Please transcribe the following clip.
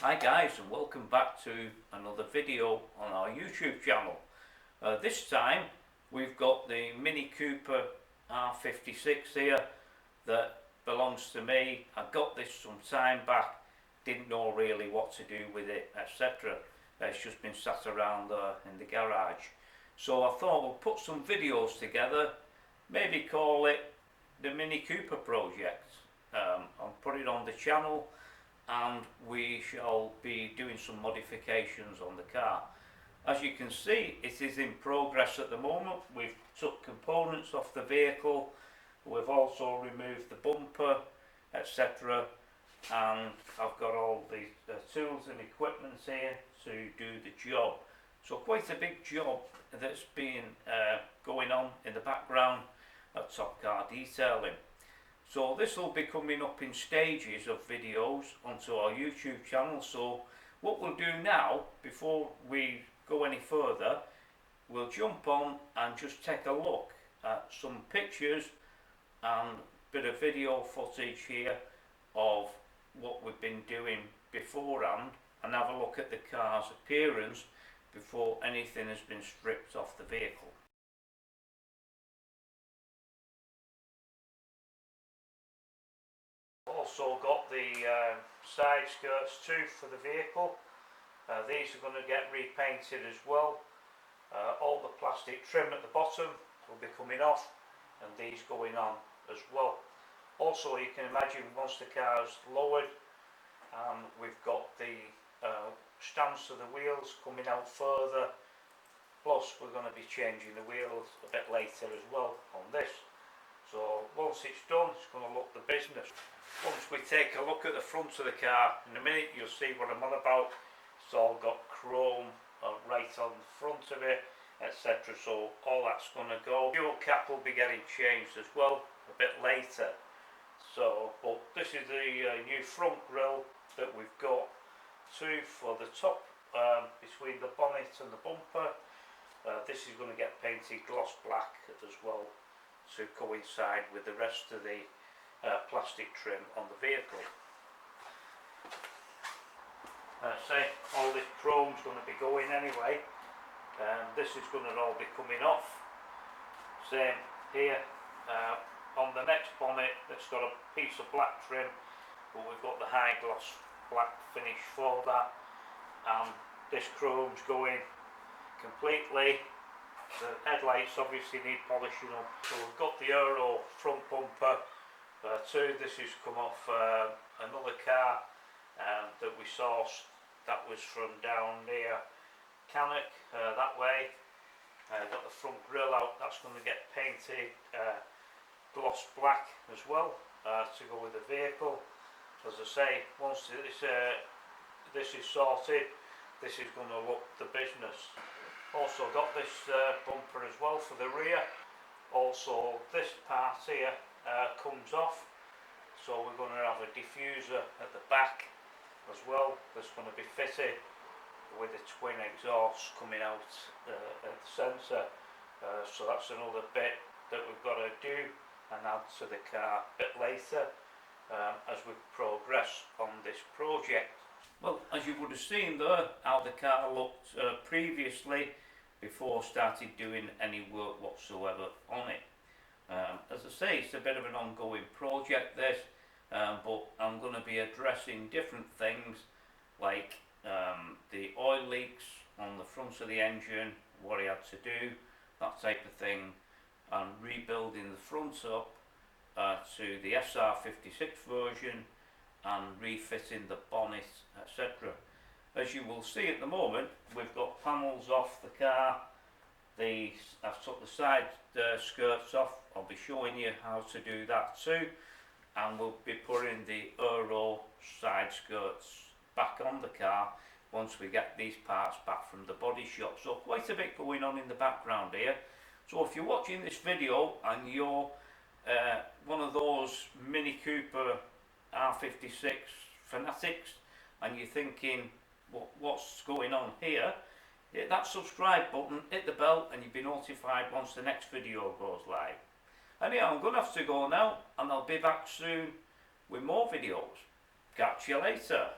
Hi guys, and welcome back to another video on our YouTube channel. This time we've got the Mini Cooper R56 here that belongs to me. I got this some time back, didn't know really what to do with it, etc. It's just been sat around in the garage. So I thought we'll put some videos together, maybe call it the Mini Cooper project. I'll put it on the channel and we shall be doing some modifications on the car. As you can see, it is in progress at the moment. We've took components off the vehicle, we've also removed the bumper, etc. And I've got all the tools and equipment here to do the job. So quite a big job that's been going on in the background at Top Car Detailing. So this will be coming up in stages of videos onto our YouTube channel. So what we'll do now, before we go any further, we'll jump on and just take a look at some pictures and a bit of video footage here of what we've been doing beforehand, and have a look at the car's appearance before anything has been stripped off the vehicle. Also got the side skirts too for the vehicle. These are going to get repainted as well. All the plastic trim at the bottom will be coming off, and these going on as well. Also, you can imagine once the car's lowered, we've got the stance of the wheels coming out further, plus we're going to be changing the wheels a bit later as well on this. So once it's done, it's going to look the business. Once we take a look at the front of the car, in a minute you'll see what I'm on about. It's all got chrome right on the front of it, etc. So all that's going to go. Fuel cap will be getting changed as well a bit later. So, but this is the new front grille that we've got too for the top, between the bonnet and the bumper. This is going to get painted gloss black as well to coincide with the rest of the plastic trim on the vehicle. Say all this chrome's going to be going anyway. This is going to all be coming off. Same here on the next bonnet, that's got a piece of black trim, but we've got the high gloss black finish for that. And this chrome's going completely. The headlights obviously need polishing up. So we've got the Euro front bumper too. This has come off another car that we sourced. That was from down near Cannock, that way. Got the front grille out. That's going to get painted gloss black as well to go with the vehicle. As I say, once this is sorted, this is going to look the business. Also got this bumper as well for the rear. Also this part here comes off, so we're going to have a diffuser at the back as well that's going to be fitted with the twin exhausts coming out at the centre. So that's another bit that we've got to do and add to the car a bit later as we progress on this project. Well, as you would have seen there, how the car looked previously before started doing any work whatsoever on it. As I say, it's a bit of an ongoing project this, but I'm going to be addressing different things like the oil leaks on the front of the engine, what I had to do, that type of thing, and rebuilding the front up to the SR56 version and refitting the bonnet, etc. As you will see at the moment, we've got panels off the car. I've took the side skirts off. I'll be showing you how to do that too, and we'll be putting the Euro side skirts back on the car once we get these parts back from the body shop. So quite a bit going on in the background here. So if you're watching this video and you're one of those Mini Cooper R56 fanatics and you're thinking, what's going on here, hit that subscribe button, hit the bell, and you'll be notified once the next video goes live. Anyhow, I'm going to have to go now, and I'll be back soon with more videos. Catch you later.